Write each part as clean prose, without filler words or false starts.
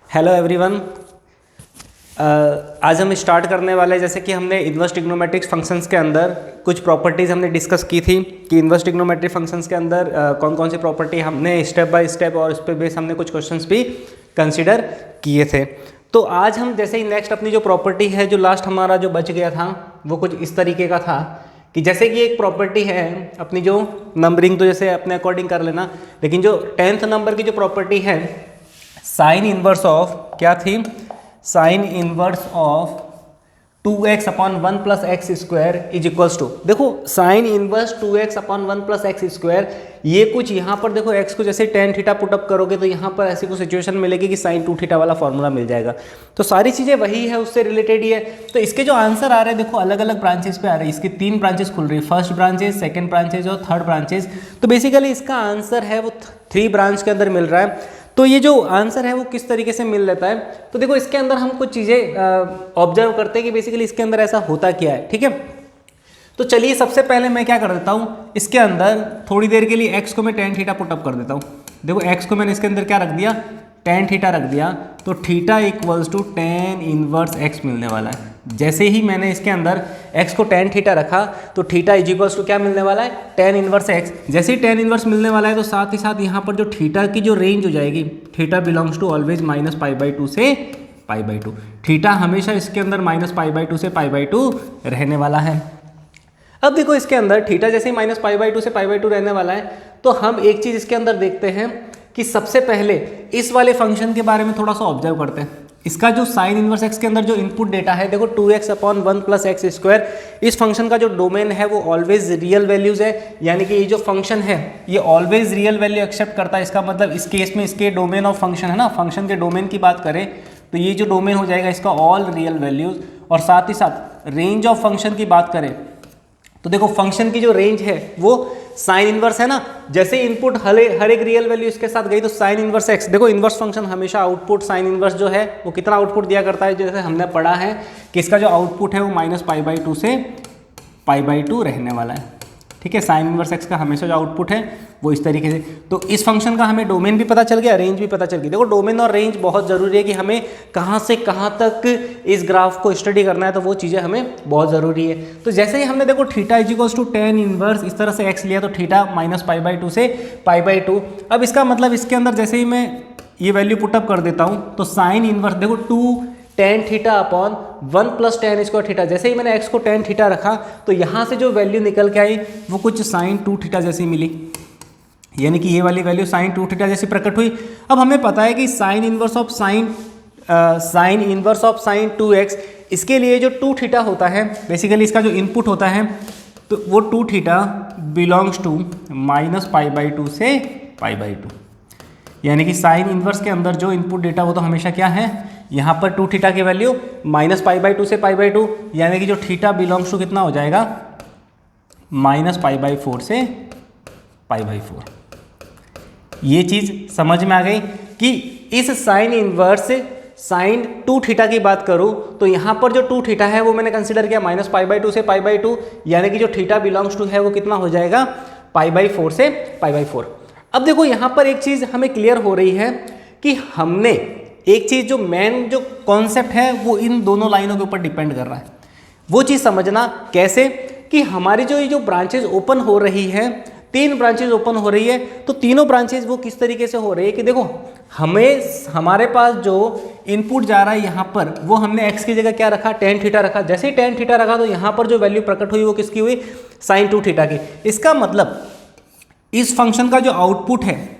Hello everyone. आज हम start करने वाले हैं, जैसे कि हमने इन्वर्स ट्रिग्नोमेट्रिक फंक्शंस के अंदर कुछ प्रॉपर्टीज़ हमने डिस्कस की थी कि इन्वर्स ट्रिग्नोमेट्रिक फंक्शंस के अंदर कौन कौन सी प्रॉपर्टी हमने स्टेप बाय स्टेप और उस पर बेस हमने कुछ क्वेश्चंस भी कंसिडर किए थे। तो आज हम जैसे ही नेक्स्ट अपनी जो प्रॉपर्टी है, जो लास्ट हमारा जो बच गया था वो कुछ इस तरीके का था कि जैसे कि एक प्रॉपर्टी है अपनी जो नंबरिंग, तो जैसे अपने अकॉर्डिंग कर लेना, लेकिन जो 10th नंबर की जो प्रॉपर्टी है साइन इनवर्स ऑफ क्या थी, sine inverse of 2x upon 1 plus x square is equals to, देखो sine inverse 2x upon 1 plus x square, ये कुछ यहाँ पर देखो x को जैसे tan थीटा पुटअप करोगे तो यहाँ पर ऐसी कुछ सिचुएशन मिलेगी कि साइन 2 थीटा वाला फॉर्मूला मिल जाएगा। तो सारी चीज़ें वही है, उससे रिलेटेड ही है। तो इसके जो आंसर आ रहे हैं देखो अलग अलग ब्रांचेस पे आ रहे हैं, इसकी 3 ब्रांचेस खुल रही है, फर्स्ट ब्रांचेस, सेकेंड ब्रांचेज और थर्ड ब्रांचेस। तो बेसिकली इसका आंसर है वो 3 ब्रांच के अंदर मिल रहा है। तो ये जो आंसर है वो किस तरीके से मिल लेता है, तो देखो इसके अंदर हम कुछ चीज़ें ऑब्जर्व करते हैं कि बेसिकली इसके अंदर ऐसा होता क्या है। ठीक है, तो चलिए सबसे पहले मैं क्या कर देता हूँ, इसके अंदर थोड़ी देर के लिए x को मैं tan थीटा पुटअप कर देता हूँ। देखो x को मैंने इसके अंदर क्या रख दिया, tan थीटा रख दिया, तो theta equals to tan inverse x मिलने वाला है। जैसे ही मैंने इसके अंदर x को tan थीटा रखा तो थीटा इज इक्वल्स टू क्या मिलने वाला है, tan इनवर्स x। जैसे ही tan इनवर्स मिलने वाला है तो साथ ही साथ यहाँ पर जो थीटा की जो रेंज हो जाएगी, थीटा बिलोंग्स टू ऑलवेज -π/2 से π/2। थीटा हमेशा इसके अंदर -π/2 से π/2 रहने वाला है। अब देखो इसके अंदर थीटा जैसे ही -π/2 से π/2 रहने वाला है, तो हम एक चीज़ इसके अंदर देखते हैं कि सबसे पहले इस वाले फंक्शन के बारे में थोड़ा सा ऑब्जर्व करते हैं। इसका जो साइन इनवर्स x के अंदर जो इनपुट डेटा है, देखो 2x upon 1 plus x square, इस फंक्शन का जो डोमेन है वो ऑलवेज रियल वैल्यूज है, यानी कि ये जो फंक्शन है ये ऑलवेज रियल वैल्यू एक्सेप्ट करता है। इसका मतलब इस केस में इसके डोमेन ऑफ फंक्शन है ना, फंक्शन के डोमेन की बात करें तो ये जो डोमेन हो जाएगा इसका ऑल रियल वैल्यूज। और साथ ही साथ रेंज ऑफ फंक्शन की बात करें तो देखो फंक्शन की जो रेंज है वो साइन इनवर्स है ना, जैसे इनपुट हर एक रियल वैल्यू इसके साथ गई तो साइन इनवर्स एक्स, देखो इनवर्स फंक्शन हमेशा आउटपुट साइन इनवर्स जो है वो कितना आउटपुट दिया करता है, जैसे हमने पढ़ा है कि इसका जो आउटपुट है वो -π/2 से π/2 रहने वाला है। ठीक है, साइन इनवर्स एक्स का हमेशा जो आउटपुट है वो इस तरीके से। तो इस फंक्शन का हमें डोमेन भी पता चल गया, रेंज भी पता चल गई। देखो डोमेन और रेंज बहुत ज़रूरी है कि हमें कहाँ से कहाँ तक इस ग्राफ को स्टडी करना है, तो वो चीज़ें हमें बहुत ज़रूरी है। तो जैसे ही हमने देखो theta is equals to tan inverse इस तरह से x लिया तो थीटा -π/2 से π/2। अब इसका मतलब इसके अंदर जैसे ही मैं ये वैल्यू पुटअप कर देता हूँ तो साइन इनवर्स देखो 2 tan theta upon 1 plus tan square theta, जैसे ही मैंने x को tan थीटा रखा तो यहाँ से जो वैल्यू निकल के आई वो कुछ साइन 2 थीटा जैसी मिली, यानी कि ये वाली वैल्यू साइन 2 थीटा जैसी प्रकट हुई। अब हमें पता है कि sine inverse of sine 2x, इसके लिए जो 2 थीटा होता है बेसिकली इसका जो इनपुट होता है तो वो 2 थीटा बिलोंग्स टू -π/2 से π/2, यानी कि साइन इनवर्स के अंदर जो इनपुट डेटा वो तो हमेशा क्या है, यहाँ पर 2 थीटा की वैल्यू -π/2 से π/2, यानी कि जो थीटा बिलोंग्स टू कितना हो जाएगा -π/4 से π/4। ये चीज़ समझ में आ गई कि इस साइन इनवर्स साइन 2 थीटा की बात करूँ तो यहाँ पर जो 2 थीटा है वो मैंने कंसिडर किया -π/2 से π/2, यानी कि जो थीटा बिलोंग्स टू है वो कितना हो जाएगा π/4 से π/4। अब देखो यहाँ पर एक चीज़ हमें क्लियर हो रही है कि हमने एक चीज़ जो मेन जो कॉन्सेप्ट है वो इन दोनों लाइनों के ऊपर डिपेंड कर रहा है। वो चीज़ समझना कैसे कि हमारी जो ये जो ब्रांचेज ओपन हो रही है, 3 ब्रांचेज ओपन हो रही है, तो तीनों ब्रांचेज वो किस तरीके से हो रही है कि देखो हमारे पास जो इनपुट जा रहा है यहाँ पर वो हमने x की जगह क्या रखा, tan थीटा रखा। जैसे ही tan थीटा रखा तो यहाँ पर जो वैल्यू प्रकट हुई वो किसकी हुई, साइन 2 थीटा की। इसका मतलब इस फंक्शन का जो आउटपुट है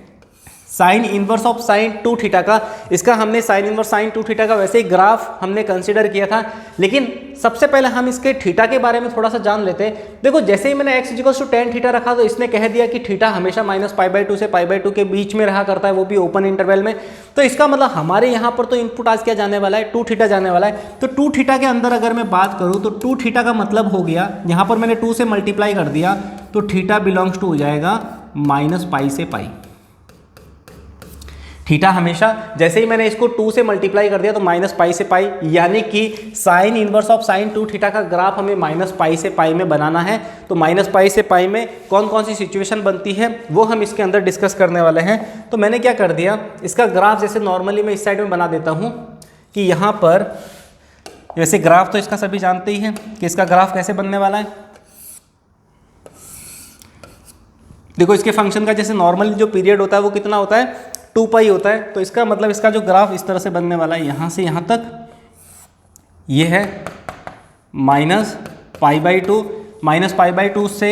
sign inverse of sine 2 theta का, इसका हमने साइन इनवर्स साइन 2 थीटा का वैसे ही ग्राफ हमने कंसीडर किया था, लेकिन सबसे पहले हम इसके थीटा के बारे में थोड़ा सा जान लेते हैं। देखो जैसे ही मैंने x equals to tan theta रखा तो इसने कह दिया कि थीटा हमेशा -π/2 से π/2 के बीच में रहा करता है, वो भी ओपन इंटरवल में। तो इसका मतलब हमारे यहाँ पर तो इनपुट आज क्या जाने वाला है, 2 थीटा जाने वाला है। तो 2 थीटा के अंदर अगर मैं बात करूँ तो 2 थीटा का मतलब हो गया, यहाँ पर मैंने 2 से मल्टीप्लाई कर दिया तो थीटा बिलोंग्स टू हो जाएगा -π से π। थीटा हमेशा, जैसे ही मैंने इसको 2 से मल्टीप्लाई कर दिया तो माइनस पाई से पाई, यानी कि sine inverse of sine 2 theta का ग्राफ हमें माइनस पाई से पाई में बनाना है। तो माइनस पाई से पाई में कौन कौन सी सिचुएशन बनती है वो हम इसके अंदर डिस्कस करने वाले हैं। तो मैंने क्या कर दिया, इसका ग्राफ जैसे नॉर्मली मैं इस साइड में बना देता हूँ कि यहाँ पर वैसे ग्राफ तो इसका सभी जानते ही हैं कि इसका ग्राफ कैसे बनने वाला है। देखो इसके फंक्शन का जैसे नॉर्मली जो पीरियड होता है वो कितना होता है, 2 पाई होता है। तो इसका मतलब इसका जो ग्राफ इस तरह से बनने वाला है, यहाँ से यहाँ तक ये है minus pi by 2, minus pi by 2 से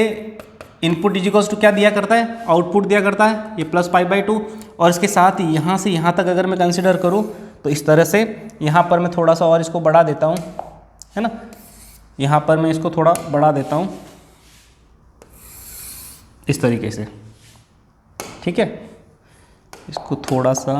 इनपुट इजिकल्स टू क्या दिया करता है, आउटपुट दिया करता है, ये प्लस पाई बाई 2। और इसके साथ ही यहाँ से यहाँ तक अगर मैं कंसिडर करूँ तो इस तरह से यहाँ पर मैं थोड़ा सा और इसको बढ़ा देता हूँ, है ना, यहाँ पर मैं इसको थोड़ा बढ़ा देता हूँ इस तरीके से, ठीक है। इसको थोड़ा सा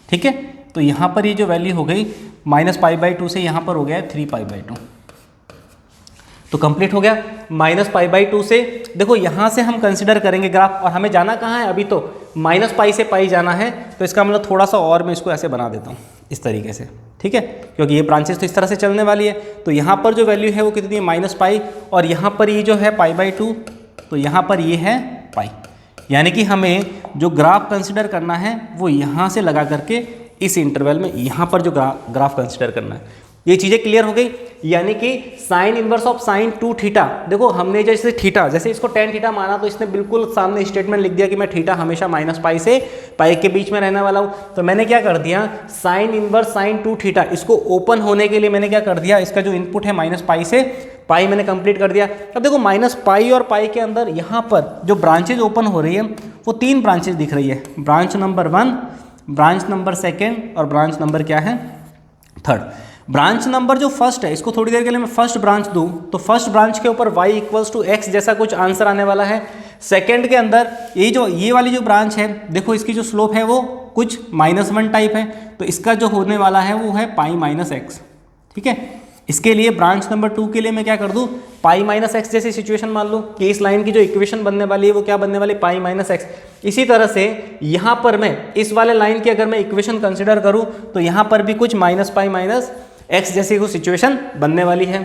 ठीक है। तो यहाँ पर ये जो वैल्यू हो गई माइनस पाई बाई 2 से यहाँ पर हो गया है 3 पाई बाई 2। तो कंप्लीट हो गया माइनस पाई बाई 2 से। देखो यहाँ से हम कंसिडर करेंगे ग्राफ, और हमें जाना कहाँ है, अभी तो माइनस पाई से पाई जाना है। तो इसका मतलब थोड़ा सा और मैं इसको ऐसे बना देता हूँ इस तरीके से, ठीक है, क्योंकि ये ब्रांचेस तो इस तरह से चलने वाली है। तो यहाँ पर जो वैल्यू है वो कितनी है, माइनस पाई, और यहाँ पर ये जो है पाई बाई 2, तो यहाँ पर ये है पाई। यानी कि हमें जो ग्राफ कंसिडर करना है वो यहाँ से लगा करके इस इंटरवल में यहाँ पर जो ग्राफ कंसिडर करना है। ये चीज़ें क्लियर हो गई। यानी कि sine inverse of sine 2 theta, देखो हमने जैसे थीटा, जैसे इसको tan थीटा माना तो इसने बिल्कुल सामने स्टेटमेंट लिख दिया कि मैं थीटा हमेशा माइनस पाई से पाई के बीच में रहने वाला हूँ। तो मैंने क्या कर दिया, साइन इनवर्स साइन 2 थीटा, इसको ओपन होने के लिए मैंने क्या कर दिया, इसका जो इनपुट है माइनस पाई से पाई मैंने कंप्लीट कर दिया। अब देखो माइनस पाई और पाई के अंदर यहाँ पर जो ब्रांचेज ओपन हो रही है वो 3 ब्रांचेज दिख रही है, ब्रांच नंबर 1, ब्रांच नंबर 2 और ब्रांच नंबर क्या है, 3। ब्रांच नंबर जो फर्स्ट है, इसको थोड़ी देर के लिए मैं फर्स्ट ब्रांच दूं तो फर्स्ट ब्रांच के ऊपर y इक्वल्स टू एक्स जैसा कुछ आंसर आने वाला है। सेकंड के अंदर ये वाली जो ब्रांच है, देखो इसकी जो स्लोप है वो कुछ -1 टाइप है, तो इसका जो होने वाला है वो है पाई माइनस एक्स, ठीक है। इसके लिए ब्रांच नंबर 2 के लिए मैं क्या कर दूं, पाई माइनस एक्स जैसी सिचुएशन मान लूं कि इस लाइन की जो इक्वेशन बनने वाली है वो क्या बनने वाली, पाई माइनस एक्स। इसी तरह से यहाँ पर मैं इस वाले लाइन की अगर मैं इक्वेशन कंसिडर करूँ तो यहाँ पर भी कुछ माइनस पाई माइनस एक्स जैसी कुछ सिचुएशन बनने वाली है।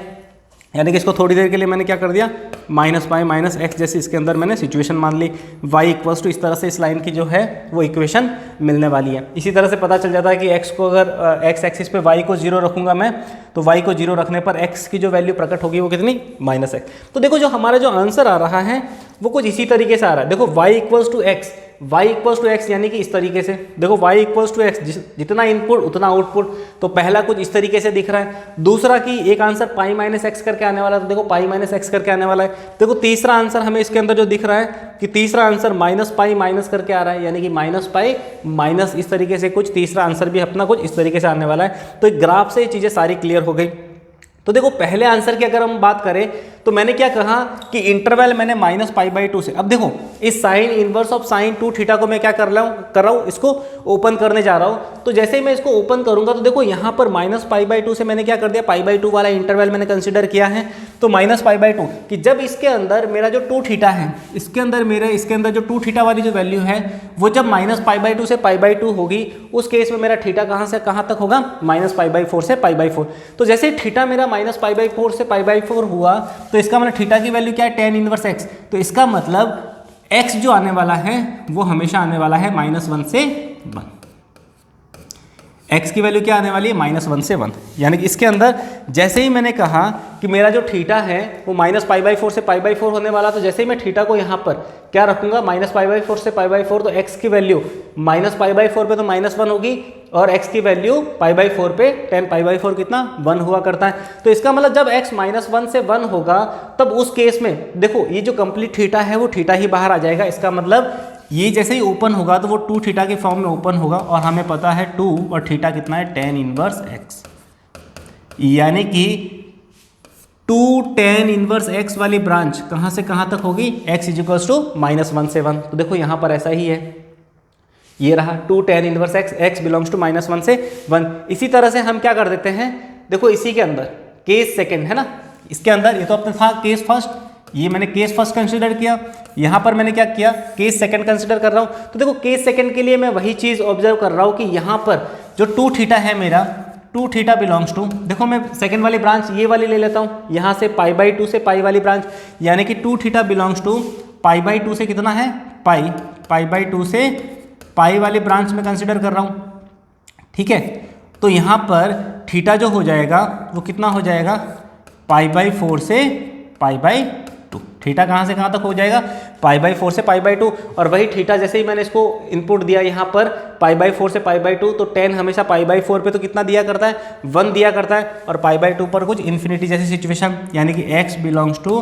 यानी कि इसको थोड़ी देर के लिए मैंने क्या कर दिया, माइनस पाई माइनस एक्स जैसी इसके अंदर मैंने सिचुएशन मान ली। y इक्वल्स टू इस तरह से इस लाइन की जो है वो इक्वेशन मिलने वाली है। इसी तरह से पता चल जाता है कि x को अगर x एक्सिस पे y को 0 रखूंगा मैं, तो y को 0 रखने पर x की जो वैल्यू प्रकट होगी वो कितनी, माइनस एक्स। तो देखो जो हमारा जो आंसर आ रहा है वो कुछ इसी तरीके से आ रहा है। देखो y equals to x, y equals to x यानी कि इस तरीके से, देखो y इक्वल्स टू एक्स, जितना इनपुट उतना आउटपुट। तो पहला कुछ इस तरीके से दिख रहा है। दूसरा कि एक आंसर पाई माइनस एक्स करके आने वाला है, तो देखो पाई माइनस एक्स करके आने वाला है। देखो तीसरा आंसर हमें इसके अंदर जो दिख रहा है कि तीसरा आंसर माइनस पाई माइनस करके आ रहा है, यानी कि माइनस पाई माइनस इस तरीके से कुछ तीसरा आंसर भी अपना कुछ इस तरीके से आने वाला है। तो ग्राफ से ये चीज़ें सारी क्लियर हो गई। तो देखो पहले आंसर की अगर हम बात करें तो मैंने क्या कहा कि इंटरवल मैंने माइनस पाई बाई 2 से, अब देखो इस sign inverse of sine 2 theta को मैं क्या कर रहा हूँ, इसको ओपन करने जा रहा हूँ। तो जैसे ही मैं इसको ओपन करूंगा तो देखो यहाँ पर माइनस पाई बाई 2 से मैंने क्या कर दिया, पाई बाई 2 वाला इंटरवल मैंने कंसिडर किया है। तो माइनस पाई बाई 2 कि जब इसके अंदर मेरा जो 2 थीटा है, इसके अंदर जो 2 थीटा वाली जो वैल्यू है वो जब माइनस पाई बाई 2 से पाई बाई 2 होगी, उस केस में मेरा थीटा कहाँ से कहाँ तक होगा, माइनस पाई बाई 4 से पाई बाई 4। तो जैसे थीटा मेरा माइनस पाई बाई 4 से पाई बाई 4 हुआ तो इसका मतलब थीटा की वैल्यू क्या है, tan इनवर्स x। तो इसका मतलब x जो आने वाला है वो हमेशा आने वाला है -1 से 1। x की वैल्यू क्या आने वाली है, -1 से 1। यानी कि इसके अंदर जैसे ही मैंने कहा कि मेरा जो थीटा है वो माइनस पाई बाई 4 से पाई बाई 4 होने वाला, तो जैसे ही मैं थीटा को यहाँ पर क्या रखूंगा, माइनस पाई बाई 4 से पाई बाई 4, तो x की वैल्यू माइनस पाई बाई 4 पे तो -1 होगी और x की वैल्यू पाई बाई 4 पे tan पाई बाई 4 कितना, 1 हुआ करता है। तो इसका मतलब जब x -1 से 1 होगा तब उस केस में देखो ये जो कंप्लीट थीटा है वो थीटा ही बाहर आ जाएगा। इसका मतलब ये जैसे ही ओपन होगा तो वो 2 थीटा के फॉर्म में ओपन होगा, और हमें पता है 2 और थीटा कितना है, tan इनवर्स x। यानी कि 2 tan इनवर्स x वाली ब्रांच कहाँ से कहाँ तक होगी, x इक्वल्स टू -1 से 1। तो देखो यहाँ पर ऐसा ही है, ये रहा 2 tan inverse x, x belongs to -1 से 1। इसी तरह से हम क्या कर देते हैं, देखो इसी के अंदर केस सेकंड है ना, इसके अंदर ये तो अपना था केस फर्स्ट, ये मैंने केस फर्स्ट कंसिडर किया, यहाँ पर मैंने क्या किया, केस सेकंड कंसिडर कर रहा हूँ। तो देखो केस सेकंड के लिए मैं वही चीज़ ऑब्जर्व कर रहा हूँ कि यहाँ पर जो 2 थीटा है मेरा, 2 थीटा बिलोंग्स टू, देखो मैं सेकंड वाली ब्रांच ये वाली ले लेता हूँ, यहाँ से π/2 से पाई वाली ब्रांच, यानी कि 2 थीटा बिलोंग्स टू π/2 से कितना है, π/2 से पाई वाली ब्रांच में कंसिडर कर रहा हूँ, ठीक है। तो यहाँ पर थीटा जो हो जाएगा वो कितना हो जाएगा, π/4 से π/2। थीटा कहाँ से कहाँ तक हो जाएगा, π/4 से π/2। और वही थीटा जैसे ही मैंने इसको इनपुट दिया यहाँ पर π/4 से π/2, तो tan हमेशा π/4 पे तो कितना दिया करता है, 1 दिया करता है, और π/2 पर कुछ इन्फिनिटी जैसी सिचुएशन, यानी कि x बिलोंग्स टू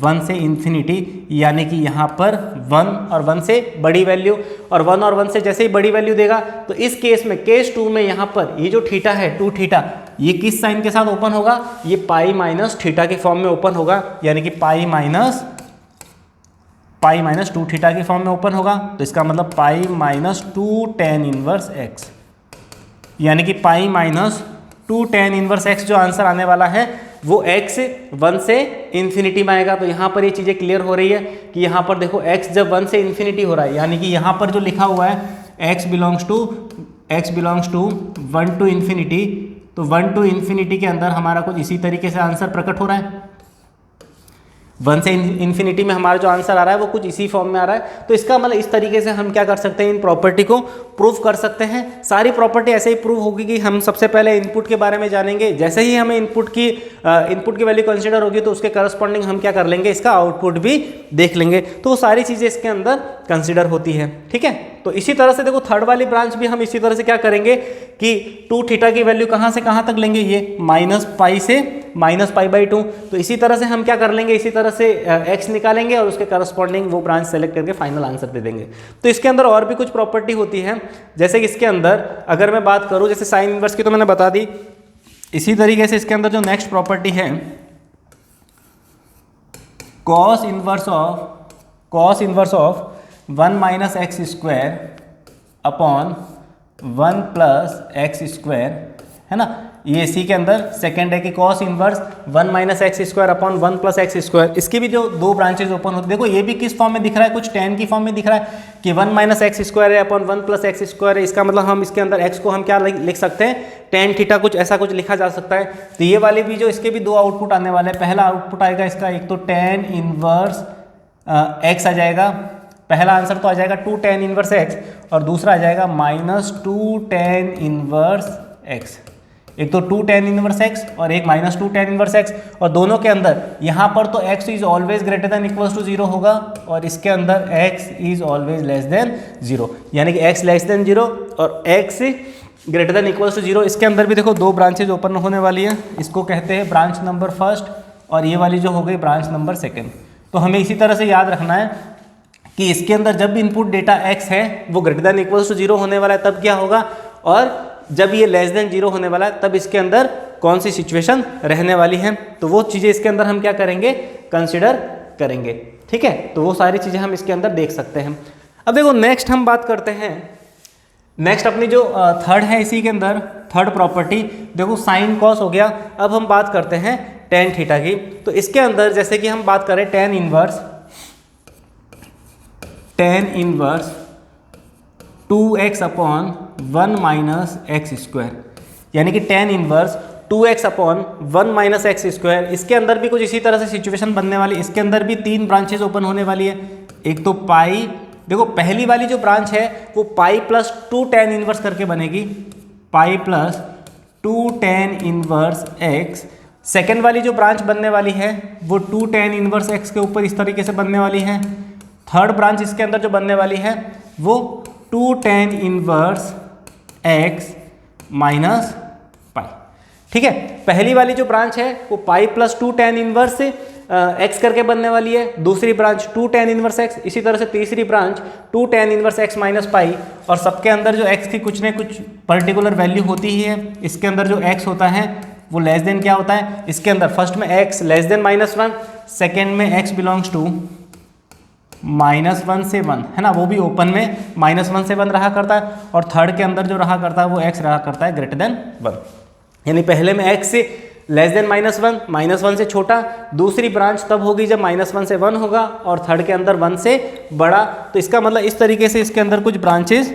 1 से इन्फिनिटी, यानी कि यहाँ पर 1 और 1 से बड़ी वैल्यू, और 1 और 1 से जैसे ही बड़ी वैल्यू देगा तो इस केस में, केस 2 में यहाँ पर ये जो थीटा है 2 थीटा, ये किस साइन के साथ ओपन होगा, ये पाई माइनस थीटा के फॉर्म में ओपन होगा, यानी कि पाई माइनस 2 थीटा के फॉर्म में ओपन होगा। तो इसका मतलब pi minus 2 tan inverse x, यानी कि pi minus 2 tan inverse x जो आंसर आने वाला है वो x 1 से इन्फिनिटी में आएगा। तो यहाँ पर ये चीज़ें क्लियर हो रही है कि यहाँ पर देखो x जब 1 से इन्फिनिटी हो रहा है, यानी कि यहाँ पर जो लिखा हुआ है x belongs to 1 to infinity, तो 1 टू इन्फिनिटी के अंदर हमारा कुछ इसी तरीके से आंसर प्रकट हो रहा है। 1 से इन्फिनिटी में हमारा जो आंसर आ रहा है वो कुछ इसी फॉर्म में आ रहा है। तो इसका मतलब इस तरीके से हम क्या कर सकते हैं, इन प्रॉपर्टी को प्रूव कर सकते हैं। सारी प्रॉपर्टी ऐसे ही प्रूव होगी कि हम सबसे पहले इनपुट के बारे में जानेंगे, जैसे ही हमें इनपुट की वैल्यू कंसीडर होगी तो उसके करस्पॉन्डिंग हम क्या कर लेंगे, इसका आउटपुट भी देख लेंगे। तो वो सारी चीज़ें इसके अंदर कंसिडर होती है, ठीक है। तो इसी तरह से देखो थर्ड वाली ब्रांच भी हम इसी तरह से क्या करेंगे कि 2 थीटा की वैल्यू कहाँ से कहाँ तक लेंगे, ये -π से -π/2। तो इसी तरह से हम क्या कर लेंगे, इसी तरह से x निकालेंगे और उसके करस्पॉन्डिंग वो ब्रांच सेलेक्ट करके फाइनल आंसर दे देंगे। तो इसके अंदर और भी कुछ प्रॉपर्टी होती है, जैसे कि इसके अंदर अगर मैं बात करूँ, जैसे साइन इनवर्स की तो मैंने बता दी, इसी तरीके से इसके अंदर जो नेक्स्ट प्रॉपर्टी है cos inverse of 1 - x² upon 1 + x², है ना। ये इसी के अंदर सेकेंड है कि cos inverse 1 - x² upon 1 + x²। इसकी भी जो 2 ब्रांचेज ओपन होती, देखो ये भी किस फॉर्म में दिख रहा है, कुछ tan की फॉर्म में दिख रहा है कि 1 - x² है अपॉन 1 + x² है। इसका मतलब हम इसके अंदर x को हम क्या लिख सकते हैं, tan थीटा, कुछ ऐसा कुछ लिखा जा सकता है। तो ये वाले भी जो इसके भी 2 आउटपुट आने वाले हैं, पहला आउटपुट आएगा इसका, एक तो tan इनवर्स x आ जाएगा, पहला आंसर तो आ जाएगा 2 tan इनवर्स x, और दूसरा आ जाएगा -2 tan इनवर्स x। एक तो 2 tan इनवर्स x और एक -2 tan इनवर्स x, और दोनों के अंदर यहाँ पर तो x is always greater than equals to 0 होगा, और इसके अंदर x is always less than 0, यानी कि x लेस देन 0 और x greater than equals to 0। इसके अंदर भी देखो 2 ब्रांचेज ओपन होने वाली है, इसको कहते हैं ब्रांच नंबर फर्स्ट, और ये वाली जो हो गई ब्रांच नंबर सेकेंड। तो हमें इसी तरह से याद रखना है कि इसके अंदर जब भी इनपुट डेटा x है वो ग्रेटर देन इक्वल्स टू 0 होने वाला है तब क्या होगा, और जब ये लेस देन 0 होने वाला है तब इसके अंदर कौन सी सिचुएशन रहने वाली है। तो वो चीज़ें इसके अंदर हम क्या करेंगे, कंसिडर करेंगे, ठीक है। तो वो सारी चीज़ें हम इसके अंदर देख सकते हैं। अब देखो नेक्स्ट हम बात करते हैं, नेक्स्ट अपनी जो थर्ड है, इसी के अंदर थर्ड प्रॉपर्टी देखो साइन कॉस हो गया। अब हम बात करते हैं tan थीटा की। तो इसके अंदर जैसे कि हम बात करें tan inverse 2x upon 1 - x², यानी कि tan inverse 2x upon 1 - x²। इसके अंदर भी कुछ इसी तरह से सिचुएशन बनने वाली, इसके अंदर भी 3 ब्रांचेज ओपन होने वाली है। एक तो पाई, देखो पहली वाली जो ब्रांच है वो पाई प्लस 2 tan इनवर्स करके बनेगी, pi plus 2 tan inverse x। Second वाली जो ब्रांच बनने वाली है वो 2 tan इनवर्स x के ऊपर इस तरीके से बनने वाली है। थर्ड ब्रांच इसके अंदर जो बनने वाली है वो 2 tan inverse x minus pi, ठीक है। पहली वाली जो ब्रांच है वो pi plus 2 tan inverse x करके बनने वाली है, दूसरी ब्रांच 2 tan इनवर्स x, इसी तरह से तीसरी branch 2 tan inverse x minus pi. और सबके अंदर जो x की कुछ न कुछ पर्टिकुलर वैल्यू होती ही है। इसके अंदर जो x होता है वो लेस देन क्या होता है, इसके अंदर फर्स्ट में x लेस देन -1, सेकेंड में x बिलोंग्स टू -1 से 1, है ना, वो भी ओपन में -1 से 1 रहा करता है, और थर्ड के अंदर जो रहा करता है वो x रहा करता है ग्रेटर देन 1। यानी पहले में x लेस देन -1, -1 से छोटा। दूसरी ब्रांच तब होगी जब -1 से 1 होगा और थर्ड के अंदर 1 से बड़ा। तो इसका मतलब इस तरीके से इसके अंदर कुछ ब्रांचेस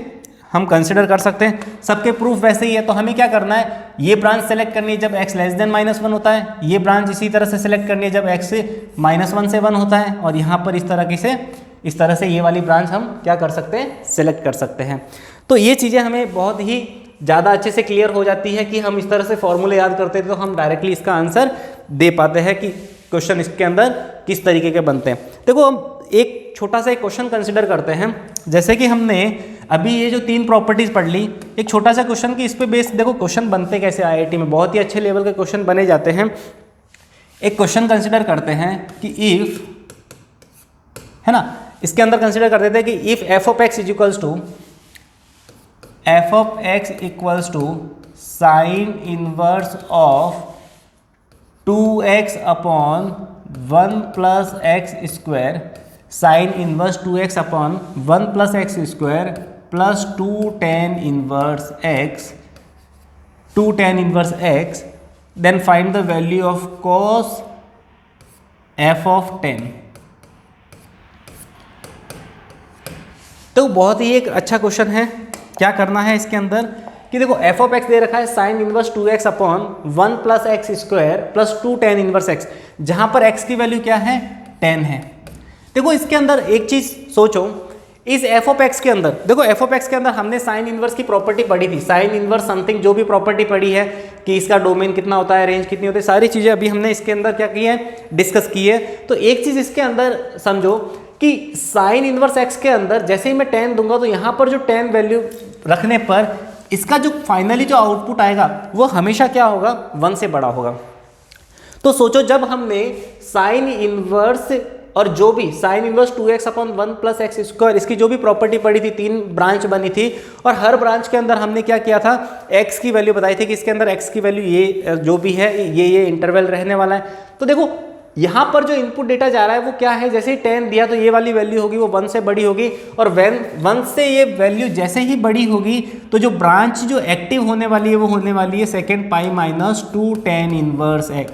हम कंसिडर कर सकते हैं। सबके प्रूफ वैसे ही है, तो हमें क्या करना है, ये ब्रांच सेलेक्ट करनी है जब x लेस देन -1 होता है, ये ब्रांच इसी तरह से सेलेक्ट करनी है जब x -1 से 1 होता है, और यहाँ पर इस तरह से ये वाली ब्रांच हम क्या कर सकते हैं, सेलेक्ट कर सकते हैं। तो ये चीज़ें हमें बहुत ही ज़्यादा अच्छे से क्लियर हो जाती है कि हम इस तरह से फॉर्मूले याद करते हैं तो हम डायरेक्टली इसका आंसर दे पाते हैं कि क्वेश्चन इसके अंदर किस तरीके के बनते हैं। देखो हम एक छोटा सा एक क्वेश्चन कंसिडर करते हैं, जैसे कि हमने अभी ये जो 3 प्रॉपर्टीज पढ़ ली, एक छोटा सा क्वेश्चन कि इस पे बेस देखो क्वेश्चन बनते कैसे IIT में, बहुत ही अच्छे लेवल के क्वेश्चन बने जाते हैं। एक क्वेश्चन कंसिडर करते हैं कि इफ, है ना, इसके अंदर कंसिडर कर देते हैं कि if f of x equals to sine inverse of 2x upon 1 plus x square, sine inverse 2x upon 1 plus x square plus 2 tan inverse x, then find the value of cos f of 10। तो बहुत ही एक अच्छा question है। क्या करना है इसके अंदर कि देखो f ऑफ x दे रखा है sign inverse 2x upon 1 plus x square plus 2 tan inverse x, जहां पर x की वैल्यू क्या है, 10 है। देखो इसके अंदर एक चीज सोचो, इस f ऑफ x के अंदर देखो f ऑफ x के अंदर हमने साइन इनवर्स की प्रॉपर्टी पढ़ी थी, साइन इनवर्स समथिंग जो भी प्रॉपर्टी पढ़ी है कि इसका डोमेन कितना होता है, रेंज कितनी होती है, सारी चीजें अभी हमने इसके अंदर क्या की है, डिस्कस की है। तो एक चीज इसके अंदर समझो कि साइन इनवर्स x के अंदर जैसे ही मैं 10 दूंगा तो यहाँ पर जो 10 वैल्यू रखने पर इसका जो फाइनली जो आउटपुट आएगा वो हमेशा क्या होगा, 1 से बड़ा होगा। तो सोचो जब हमने साइन इनवर्स और जो भी sign inverse 2x upon 1 plus x square इसकी जो भी प्रॉपर्टी पड़ी थी, 3 ब्रांच बनी थी और हर ब्रांच के अंदर हमने क्या किया था, x की वैल्यू बताई थी कि इसके अंदर x की वैल्यू ये जो भी है ये इंटरवल रहने वाला है। तो देखो यहाँ पर जो इनपुट डेटा जा रहा है वो क्या है, जैसे ही 10 दिया तो ये वाली वैल्यू होगी वो 1 से बड़ी होगी, और 1 से ये वैल्यू जैसे ही बड़ी होगी तो जो ब्रांच जो एक्टिव होने वाली है वो होने वाली है second pi minus 2 tan inverse x।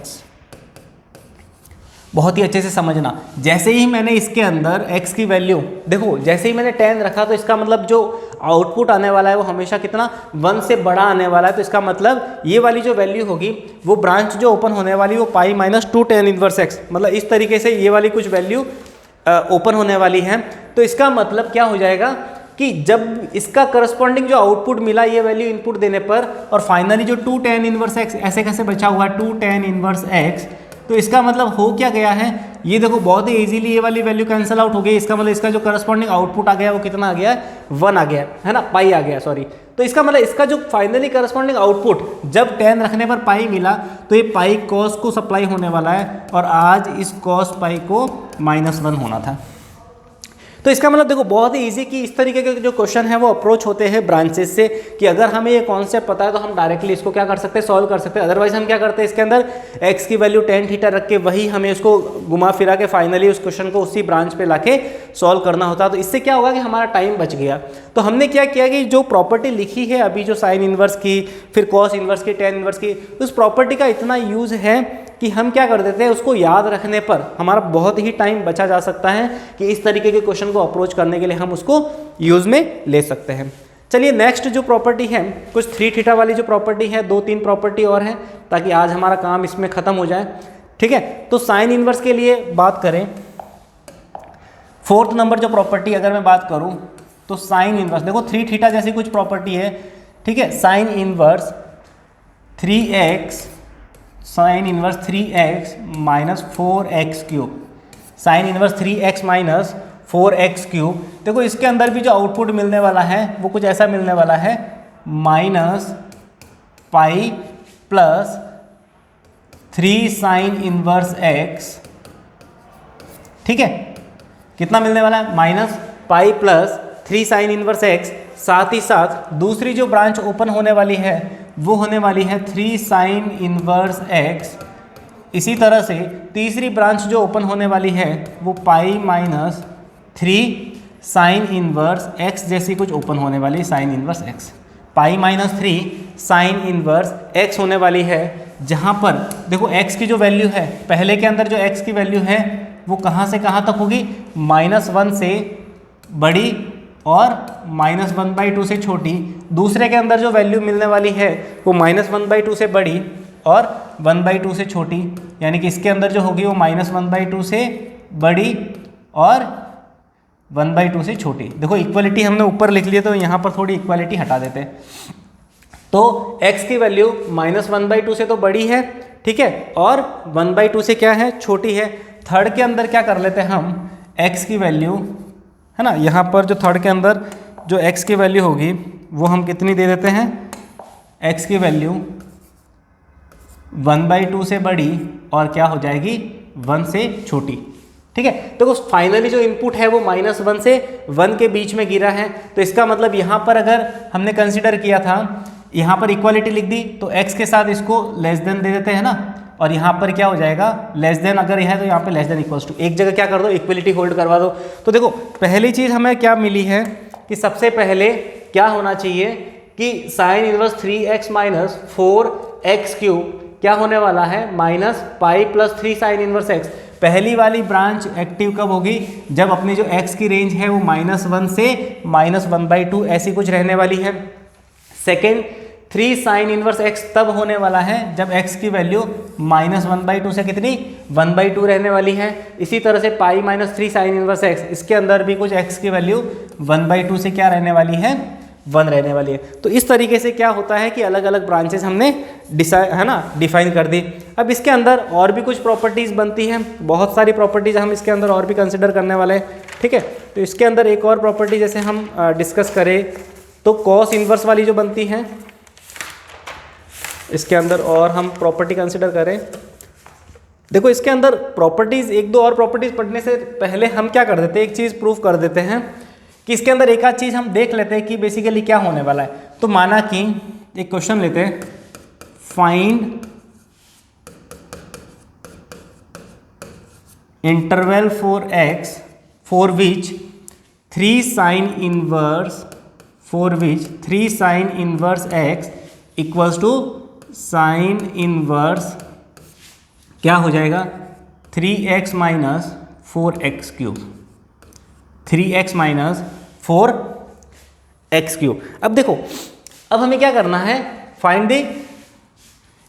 बहुत ही अच्छे से समझना, जैसे ही मैंने इसके अंदर x की वैल्यू देखो, जैसे ही मैंने 10 रखा तो इसका मतलब जो आउटपुट आने वाला है वो हमेशा कितना, 1 से बड़ा आने वाला है। तो इसका मतलब ये वाली जो वैल्यू होगी वो ब्रांच जो ओपन होने वाली वो pi minus 2 tan inverse x, मतलब इस तरीके से ये वाली कुछ वैल्यू ओपन होने वाली है। तो इसका मतलब क्या हो जाएगा कि जब इसका करस्पॉन्डिंग जो आउटपुट मिला ये वैल्यू इनपुट देने पर, और फाइनली जो 2 tan इनवर्स x ऐसे कैसे बचा हुआ है 2 tan इनवर्स x, तो इसका मतलब हो क्या गया है, ये देखो बहुत ही इजीली ये वाली वैल्यू कैंसिल आउट हो गई। इसका मतलब इसका जो करस्पॉन्डिंग आउटपुट आ गया वो कितना आ गया है, 1 आ गया है ना, पाई आ गया, सॉरी। तो इसका मतलब इसका जो फाइनली करस्पॉन्डिंग आउटपुट जब 10 रखने पर पाई मिला तो ये पाई कॉस को सप्लाई होने वाला है, और आज इस कॉस पाई को -1 होना था। तो इसका मतलब देखो बहुत ही इजी कि इस तरीके के जो क्वेश्चन है वो अप्रोच होते हैं ब्रांचेस से, कि अगर हमें ये कॉन्सेप्ट पता है तो हम डायरेक्टली इसको क्या कर सकते हैं, सॉल्व कर सकते हैं। अदरवाइज हम क्या करते हैं, इसके अंदर x की वैल्यू tan थीटा रख के वही हमें उसको घुमा फिरा के फाइनली उस क्वेश्चन को उसी ब्रांच पे लाके सॉल्व करना होता है। तो इससे क्या होगा कि हमारा टाइम बच गया। तो हमने क्या किया कि जो प्रॉपर्टी लिखी है अभी, जो साइन इनवर्स की, फिर कॉस इनवर्स की, tan इनवर्स की, उस प्रॉपर्टी का इतना यूज है कि हम क्या कर देते हैं, उसको याद रखने पर हमारा बहुत ही टाइम बचा जा सकता है कि इस तरीके के क्वेश्चन को अप्रोच करने के लिए हम उसको यूज़ में ले सकते हैं। चलिए नेक्स्ट जो प्रॉपर्टी है, कुछ 3 थीटा वाली जो प्रॉपर्टी है, 2-3 प्रॉपर्टी और है ताकि आज हमारा काम इसमें ख़त्म हो जाए, ठीक है। तो साइन इनवर्स के लिए बात करें, 4th नंबर जो प्रॉपर्टी अगर मैं बात करूँ तो साइन इनवर्स, देखो 3 थीटा जैसी कुछ प्रॉपर्टी है, ठीक है। Sign inverse 3x minus 4x cube, sign inverse 3x minus 4x cube. देखो इसके अंदर भी जो आउटपुट मिलने वाला है वो कुछ ऐसा मिलने वाला है, minus pi plus 3 sine inverse x, ठीक है। कितना मिलने वाला है, minus pi plus 3 sine inverse x। साथ ही साथ दूसरी जो ब्रांच ओपन होने वाली है वो होने वाली है 3 साइन इनवर्स x। इसी तरह से तीसरी ब्रांच जो ओपन होने वाली है वो pi minus 3 sine inverse x जैसी कुछ ओपन होने वाली है, sign inverse x। Pi minus 3 sine inverse x होने वाली है, जहाँ पर देखो x की जो वैल्यू है, पहले के अंदर जो x की वैल्यू है वो कहाँ से कहाँ तक होगी, -1 से बड़ी और -1/2 से छोटी। दूसरे के अंदर जो वैल्यू मिलने वाली है वो -1/2 से बड़ी और 1/2 से छोटी, यानी कि इसके अंदर जो होगी वो -1/2 से बड़ी और 1/2 से छोटी। देखो इक्वलिटी हमने ऊपर लिख लिया, तो यहाँ पर थोड़ी इक्वलिटी हटा देते हैं। तो x की वैल्यू -1/2 से तो बड़ी है, ठीक है, और 1/2 से क्या है, छोटी है। थर्ड के अंदर क्या कर लेते हैं हम, x की वैल्यू है ना, यहाँ पर जो थर्ड के अंदर जो x की वैल्यू होगी वो हम कितनी दे देते हैं, x की वैल्यू 1/2 से बड़ी और क्या हो जाएगी, 1 से छोटी, ठीक है। तो फाइनली जो इनपुट है वो -1 से 1 के बीच में गिरा है। तो इसका मतलब यहाँ पर अगर हमने कंसिडर किया था, यहाँ पर इक्वालिटी लिख दी तो x के साथ इसको लेस देन दे देते हैं ना, और यहाँ पर क्या हो जाएगा, लेस देन अगर यह है तो यहाँ पे लेस देन इक्वल्स टू, एक जगह क्या कर दो, इक्वलिटी होल्ड करवा दो। तो देखो पहली चीज़ हमें क्या मिली है कि सबसे पहले क्या होना चाहिए कि sine inverse 3x minus 4x³ क्या होने वाला है, -पाई + 3 साइन इनवर्स x। पहली वाली ब्रांच एक्टिव कब होगी, जब अपनी जो x की रेंज है वो -1 से -1/2 ऐसी कुछ रहने वाली है। सेकेंड, 3 साइन इनवर्स x तब होने वाला है जब x की वैल्यू -1/2 से कितनी, 1/2 रहने वाली है। इसी तरह से पाई - 3 साइन इनवर्स x, इसके अंदर भी कुछ x की वैल्यू 1/2 से क्या रहने वाली है, 1 रहने वाली है। तो इस तरीके से क्या होता है कि अलग अलग ब्रांचेस हमने डिफाइन कर दी। अब इसके अंदर और भी कुछ प्रॉपर्टीज़ बनती हैं, बहुत सारी प्रॉपर्टीज़ हम इसके अंदर और भी कंसिडर करने वाले हैं, ठीक है। तो इसके अंदर एक और प्रॉपर्टी जैसे हम डिस्कस करें तो कॉस इनवर्स वाली जो बनती है, इसके अंदर और हम प्रॉपर्टी कंसिडर करें। देखो इसके अंदर प्रॉपर्टीज़, एक दो और प्रॉपर्टीज़ पढ़ने से पहले हम क्या कर देते हैं, एक चीज़ प्रूव कर देते हैं कि इसके अंदर एक आध चीज़ हम देख लेते हैं कि बेसिकली क्या होने वाला है। तो माना कि एक क्वेश्चन लेते हैं, find interval for x for which 3 sine inverse x equals to sine inverse क्या हो जाएगा, 3x minus 4x³, 3x minus 4x³। अब देखो अब हमें क्या करना है, find the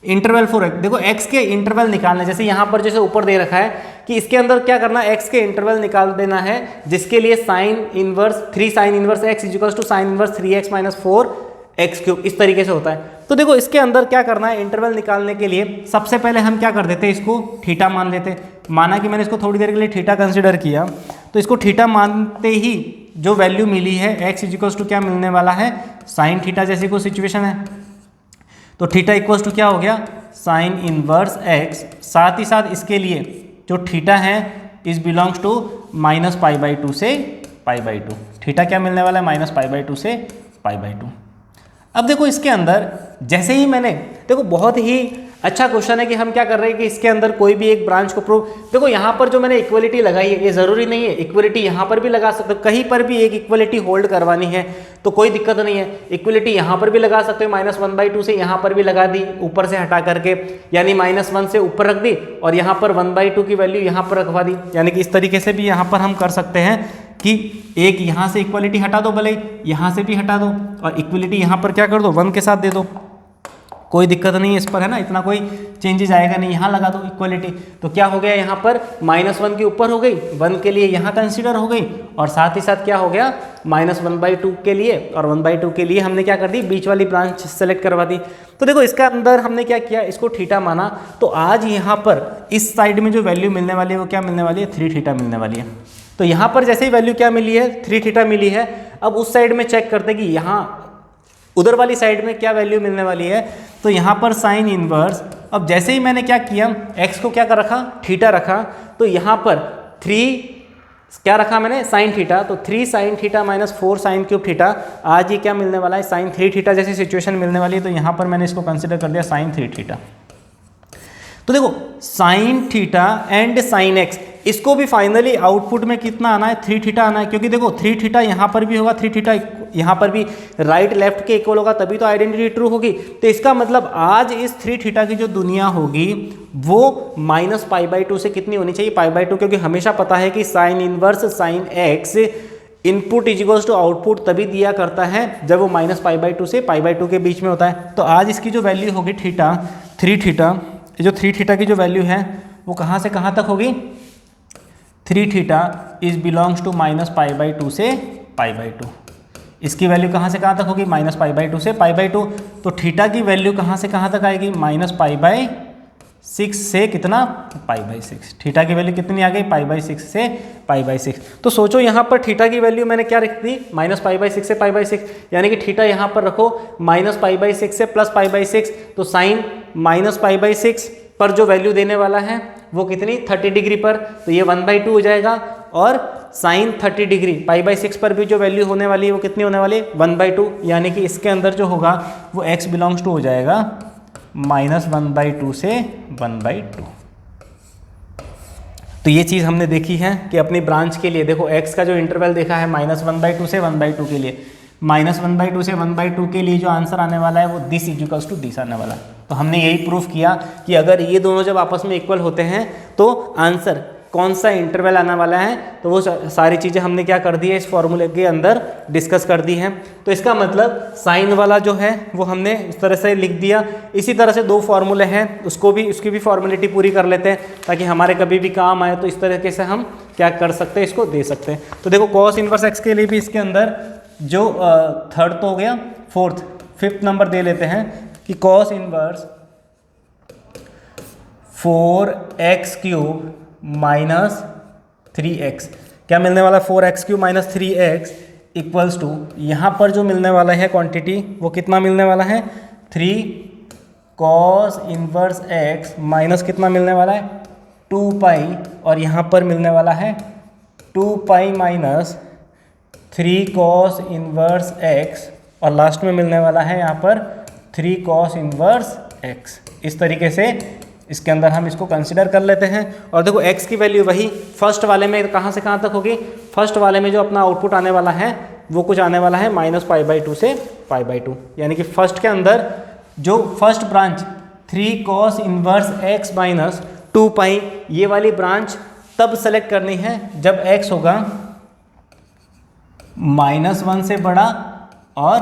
interval for x। देखो x के इंटरवल निकालना, जैसे यहाँ पर जैसे ऊपर दे रखा है कि इसके अंदर क्या करना है, x के इंटरवल निकाल देना है, जिसके लिए sine inverse 3 sine inverse x equals to sine inverse 3x minus 4x³, इस तरीके से होता है। तो देखो इसके अंदर क्या करना है, इंटरवल निकालने के लिए सबसे पहले हम क्या कर देते हैं, इसको थीटा मान लेते। माना कि मैंने इसको थोड़ी देर के लिए थीटा कंसिडर किया, तो इसको थीटा मानते ही जो वैल्यू मिली है x इक्वल्स टू क्या मिलने वाला है, साइन थीटा जैसी कोई सिचुएशन है। तो थीटा इक्वल्स टू क्या हो गया, साइन इनवर्स x, साथ ही साथ इसके लिए जो थीटा है इज बिलोंग्स टू -π/2 से π/2। थीटा क्या मिलने वाला है, -π/2 से π/2। अब देखो इसके अंदर जैसे ही मैंने, देखो बहुत ही अच्छा क्वेश्चन है कि हम क्या कर रहे हैं कि इसके अंदर कोई भी एक ब्रांच को प्रूव, देखो यहाँ पर जो मैंने इक्वलिटी लगाई है ये ज़रूरी नहीं है, इक्वलिटी यहाँ पर भी लगा सकते हो, कहीं पर भी एक इक्वलिटी होल्ड करवानी है तो कोई दिक्कत नहीं है। इक्वलिटी यहाँ पर भी लगा सकते हो, -1/2 से यहाँ पर भी लगा दी ऊपर से हटा करके, यानी -1 से ऊपर रख दी और यहाँ पर 1/2 की वैल्यू यहाँ पर रखवा दी। यानी कि इस तरीके से भी यहाँ पर हम कर सकते हैं कि एक यहाँ से इक्वलिटी हटा दो, भले यहाँ से भी हटा दो, और इक्वलिटी यहाँ पर क्या कर दो, 1 के साथ दे दो, कोई दिक्कत नहीं है इस पर, है ना, इतना कोई चेंजेस आएगा नहीं। यहाँ लगा दो इक्वलिटी, तो क्या हो गया, यहाँ पर -1 के ऊपर हो गई, 1 के लिए यहाँ कंसीडर हो गई, और साथ ही साथ क्या हो गया, -1/2 के लिए, और 1/2 के लिए हमने क्या कर दी, बीच वाली ब्रांच सेलेक्ट करवा दी। तो देखो इसका अंदर हमने क्या किया, इसको थीटा माना, तो आज यहाँ पर इस साइड में जो वैल्यू मिलने वाली है वो क्या मिलने वाली है, 3 थीटा मिलने वाली है। तो यहाँ पर जैसे ही वैल्यू क्या मिली है, 3 थीटा मिली है। अब उस साइड में चेक करते कि यहाँ उधर वाली साइड में क्या वैल्यू मिलने वाली है, तो यहाँ पर साइन इनवर्स, अब जैसे ही मैंने क्या किया, x को क्या कर रखा, थीटा रखा, तो यहाँ पर 3 क्या रखा मैंने, साइन थीटा, तो 3 sine theta minus 4 sine cube theta, आज ये क्या मिलने वाला है, साइन 3 थीटा जैसी सिचुएशन मिलने वाली है। तो यहाँ पर मैंने इसको कंसिडर कर लिया साइन 3 थीटा। तो देखो sine theta and sine x, इसको भी फाइनली आउटपुट में कितना आना है, 3 थीटा आना है, क्योंकि देखो 3 थीटा यहाँ पर भी होगा, 3 थीटा यहाँ पर भी राइट लेफ्ट के इक्वल होगा तभी तो आइडेंटिटी ट्रू होगी। तो इसका मतलब आज इस 3 थीटा की जो दुनिया होगी वो -π/2 से कितनी होनी चाहिए, π/2, क्योंकि हमेशा पता है कि sine inverse sine x input is equals to output तभी दिया करता है जब वो -π/2 से π/2 के बीच में होता है। तो आज इसकी जो वैल्यू होगी थीटा 3 थीटा, जो 3 थीटा की जो वैल्यू है वो कहाँ से कहाँ तक होगी, 3 थीटा इज बिलोंग्स टू -π/2 से π/2। इसकी वैल्यू कहाँ से कहाँ तक होगी, -π/2 से π/2। तो थीटा की वैल्यू कहाँ से कहाँ तक आएगी, -π/6 से कितना, π/6। थीटा की वैल्यू कितनी आ गई, π/6 से π/6। तो सोचो यहाँ पर थीटा की वैल्यू मैंने क्या रख दी, -π/6 से π/6, यानी कि थीटा यहाँ पर रखो -π/6 से +π/6। तो साइन -π/6 पर जो वैल्यू देने वाला है वो कितनी, 30 डिग्री पर, तो ये 1/2 हो जाएगा। और साइन 30 डिग्री π/6 पर भी जो वैल्यू होने वाली है वो कितनी होने वाली है, 1/2, यानी कि इसके अंदर जो होगा वो x बिलोंग्स टू हो जाएगा -1/2 से 1/2। तो ये चीज़ हमने देखी है कि अपनी ब्रांच के लिए देखो x का जो इंटरवल देखा है -1/2 से 1/2 के लिए, -1/2 से 1/2 के लिए जो आंसर आने वाला है वो this is equals to this आने वाला है। तो हमने यही प्रूफ किया कि अगर ये दोनों जब आपस में इक्वल होते हैं तो आंसर कौन सा इंटरवल आने वाला है, तो वो सारी चीज़ें हमने क्या कर दी है इस फॉर्मूले के अंदर डिस्कस कर दी हैं। तो इसका मतलब साइन वाला जो है वो हमने इस तरह से लिख दिया। इसी तरह से 2 फार्मूले हैं, उसकी भी फॉर्मेलिटी पूरी कर लेते हैं ताकि हमारे कभी भी काम आए तो इस तरीके से हम क्या कर सकते हैं, इसको दे सकते हैं। तो देखो कॉस इनवर्स एक्स के लिए भी इसके अंदर जो थर्ड तो हो गया, फिफ्थ नंबर दे लेते हैं कि कॉस इनवर्स 4x³ -3x, क्या मिलने वाला, 4x³ -3x इक्वल्स टू, यहाँ पर जो मिलने वाला है क्वांटिटी वो कितना मिलने वाला है, 3 cos इनवर्स x माइनस कितना मिलने वाला है, 2π, और यहाँ पर मिलने वाला है 2π माइनस 3 cos इनवर्स x, और लास्ट में मिलने वाला है यहाँ पर 3 cos इनवर्स x। इस तरीके से इसके अंदर हम इसको कंसिडर कर लेते हैं। और देखो x की वैल्यू वही फर्स्ट वाले में कहाँ से कहाँ तक होगी, फर्स्ट वाले में जो अपना आउटपुट आने वाला है वो कुछ आने वाला है -π/2 से π/2, यानी कि फर्स्ट के अंदर जो first branch 3 cos inverse x minus 2π, ये वाली ब्रांच तब सेलेक्ट करनी है जब x होगा -1 से बड़ा और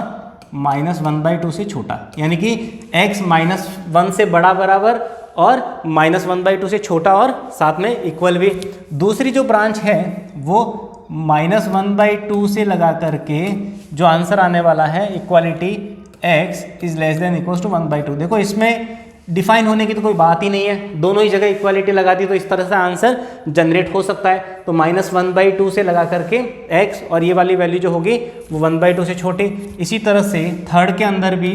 -1/2 से छोटा, यानी कि x -1 से बड़ा बराबर और -1/2 से छोटा और साथ में इक्वल भी। दूसरी जो ब्रांच है वो -1/2 से लगा करके जो आंसर आने वाला है equality x is less than equals to 1/2। देखो इसमें डिफाइन होने की तो कोई बात ही नहीं है, दोनों ही जगह इक्वालिटी लगा दी तो इस तरह से आंसर जनरेट हो सकता है। तो -1/2 से लगा करके x, और ये वाली वैल्यू जो होगी वो 1/2 से छोटी। इसी तरह से थर्ड के अंदर भी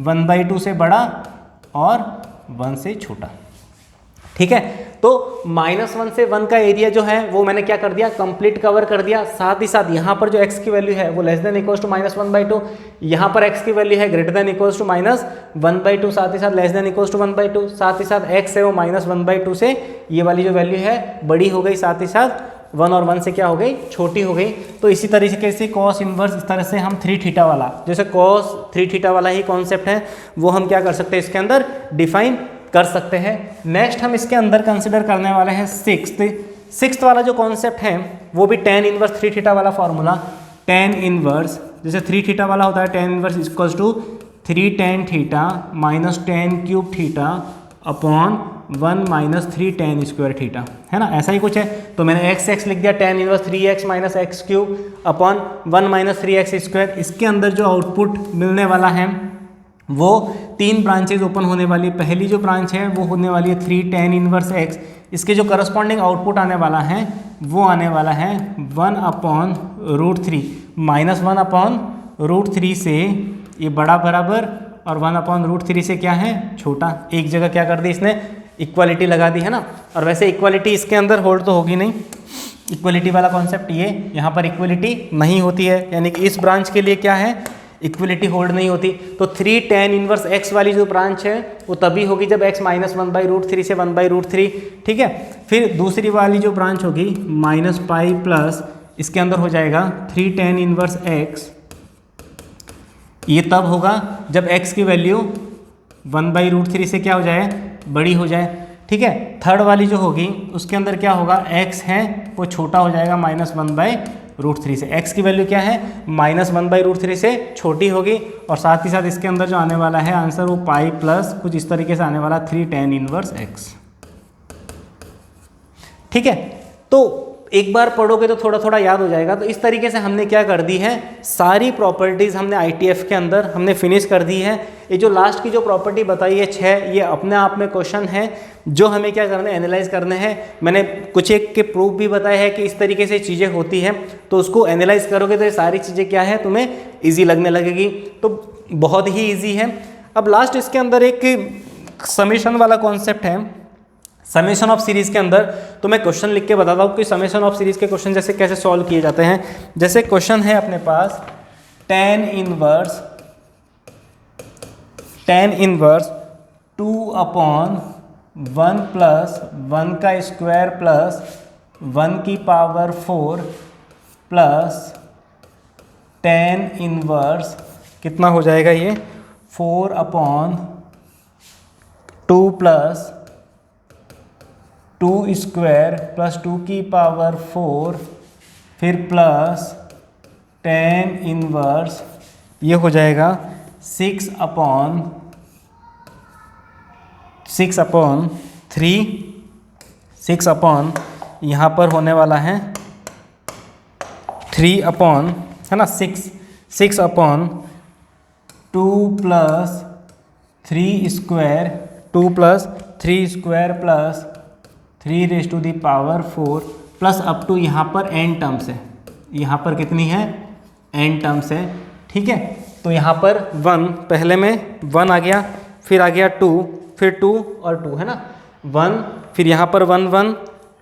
1/2 से बड़ा और 1 से छोटा, ठीक है। तो -1 से 1 का एरिया जो है वो मैंने क्या कर दिया, कंप्लीट कवर कर दिया। साथ ही साथ यहाँ पर जो x की वैल्यू है वो लेस देन इक्वल्स टू -1/2, यहाँ पर x की वैल्यू है ग्रेटर देन इक्वल्स टू -1/2, साथ ही साथ लेस देन इक्वल्स टू 1/2, साथ ही साथ x है वो -1/2 से ये वाली जो वैल्यू है बड़ी हो गई, साथ ही साथ 1 और 1 से क्या हो गई, छोटी हो गई। तो इसी तरीके से कॉस इनवर्स इस तरह से हम 3 थीटा वाला, जैसे कॉस 3 थीटा वाला ही कॉन्सेप्ट है वो हम क्या कर सकते हैं इसके अंदर डिफाइन कर सकते हैं। नेक्स्ट हम इसके अंदर कंसिडर करने वाले हैं सिक्स्थ वाला जो कॉन्सेप्ट है वो भी tan इनवर्स 3 थीटा वाला फॉर्मूला। tan इनवर्स जैसे 3 थीटा वाला होता है, tan inverse equals to 3 tan theta minus tan³ theta upon 1 minus 3 tan square theta, है ना, ऐसा ही कुछ है। तो मैंने x लिख दिया, tan inverse 3x minus x³ upon 1 minus 3x square. इसके अंदर जो आउटपुट मिलने वाला है वो 3 ब्रांचेज ओपन होने वाली। पहली जो ब्रांच है वो होने वाली है 3 tan इनवर्स x, इसके जो करस्पॉन्डिंग आउटपुट आने वाला है वो आने वाला है 1/√3 माइनस 1/√3 से ये बड़ा बराबर और 1/√3 से क्या है, छोटा। एक जगह क्या कर दी इसने, इक्वालिटी लगा दी, है ना। और वैसे इक्वालिटी इसके अंदर होल्ड तो होगी नहीं, इक्वालिटी वाला कॉन्सेप्ट ये यहाँ पर इक्वालिटी नहीं होती है, यानी कि इस ब्रांच के लिए क्या है, इक्वलिटी होल्ड नहीं होती। तो 3 tan इनवर्स x वाली जो ब्रांच है वो तभी होगी जब x -1/√3 से 1/√3, ठीक है। फिर दूसरी वाली जो ब्रांच होगी -π प्लस इसके अंदर हो जाएगा 3 tan इनवर्स x ये तब होगा जब x की वैल्यू 1/√3 से क्या हो जाए, बड़ी हो जाए। ठीक है, थर्ड वाली जो होगी उसके अंदर क्या होगा, x है वो छोटा हो जाएगा -1/√3 से। x की वैल्यू क्या है, -1/√3 से छोटी होगी, और साथ ही साथ इसके अंदर जो आने वाला है आंसर वो पाई प्लस कुछ इस तरीके से आने वाला 3 tan इनवर्स x। ठीक है, तो एक बार पढ़ोगे तो थोड़ा थोड़ा याद हो जाएगा। तो इस तरीके से हमने क्या कर दी है, सारी प्रॉपर्टीज़ हमने ITF के अंदर हमने फिनिश कर दी है। ये जो लास्ट की जो प्रॉपर्टी बताई है 6, ये अपने आप में क्वेश्चन है जो हमें क्या करना है, एनालाइज करने हैं। मैंने कुछ एक के प्रूफ भी बताया है कि इस तरीके से चीज़ें होती हैं, तो उसको एनालाइज करोगे तो ये सारी चीज़ें क्या है तुम्हें ईजी लगने लगेगी। तो बहुत ही ईजी है। अब लास्ट इसके अंदर एक समेशन वाला कॉन्सेप्ट है। समेशन ऑफ सीरीज़ के अंदर तो मैं क्वेश्चन लिख के बताता हूँ कि समेशन ऑफ सीरीज़ के क्वेश्चन जैसे कैसे सॉल्व किए जाते हैं। जैसे क्वेश्चन है अपने पास tan इनवर्स 2/1 प्लस 1 का स्क्वायर प्लस 1 की पावर 4 प्लस tan इनवर्स कितना हो जाएगा ये 4/2 प्लस 2 स्क्वायर प्लस 2 की पावर 4 फिर प्लस tan इनवर्स ये हो जाएगा 6/3 यहाँ पर होने वाला है 3 है ना 6/2 plus 3 square 2 plus 3 square plus 3⁴ plus up to यहाँ पर n टर्म्स है। यहाँ पर कितनी है, n टर्म्स है। ठीक है, तो यहाँ पर 1 पहले में 1 आ गया, फिर आ गया 2, फिर 2 और 2 है ना 1, फिर यहाँ पर 1 1,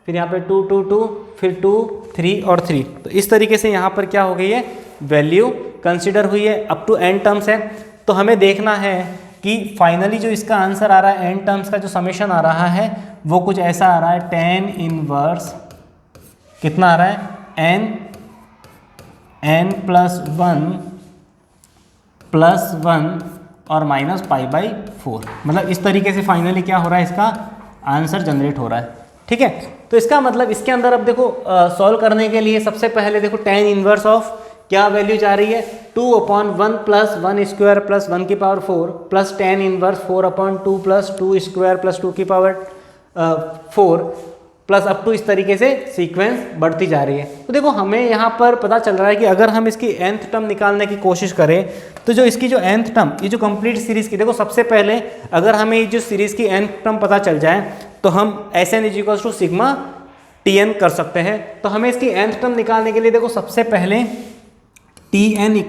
फिर यहाँ पर 2 2 2, फिर 2 3 और 3। तो इस तरीके से यहाँ पर क्या हो गई है, वैल्यू कंसिडर हुई है, अप टू n टर्म्स है। तो हमें देखना है कि फाइनली जो इसका आंसर आ रहा है n टर्म्स का जो समेशन आ रहा है वो कुछ ऐसा आ रहा है tan इनवर्स कितना आ रहा है n प्लस 1 और माइनस π/4। मतलब इस तरीके से फाइनली क्या हो रहा है, इसका आंसर जनरेट हो रहा है। ठीक है, तो इसका मतलब इसके अंदर अब देखो सॉल्व करने के लिए सबसे पहले देखो tan इनवर्स ऑफ क्या वैल्यू जा रही है 2/1 प्लस 1 स्क्वायर प्लस 1 की power 4 plus tan inverse 4/2 plus 2 square plus 2 की पावर 4 प्लस अप टू इस तरीके से सीक्वेंस बढ़ती जा रही है। तो देखो हमें यहाँ पर पता चल रहा है कि अगर हम इसकी nth टर्म निकालने की कोशिश करें तो जो इसकी जो nth टर्म, ये जो कंप्लीट सीरीज़ की, देखो सबसे पहले अगर हमें ये जो सीरीज़ की nth टर्म पता चल जाए तो हम Sn = सिग्मा Tn कर सकते हैं। तो हमें इसकी nth टर्म निकालने के लिए देखो सबसे पहले Tn =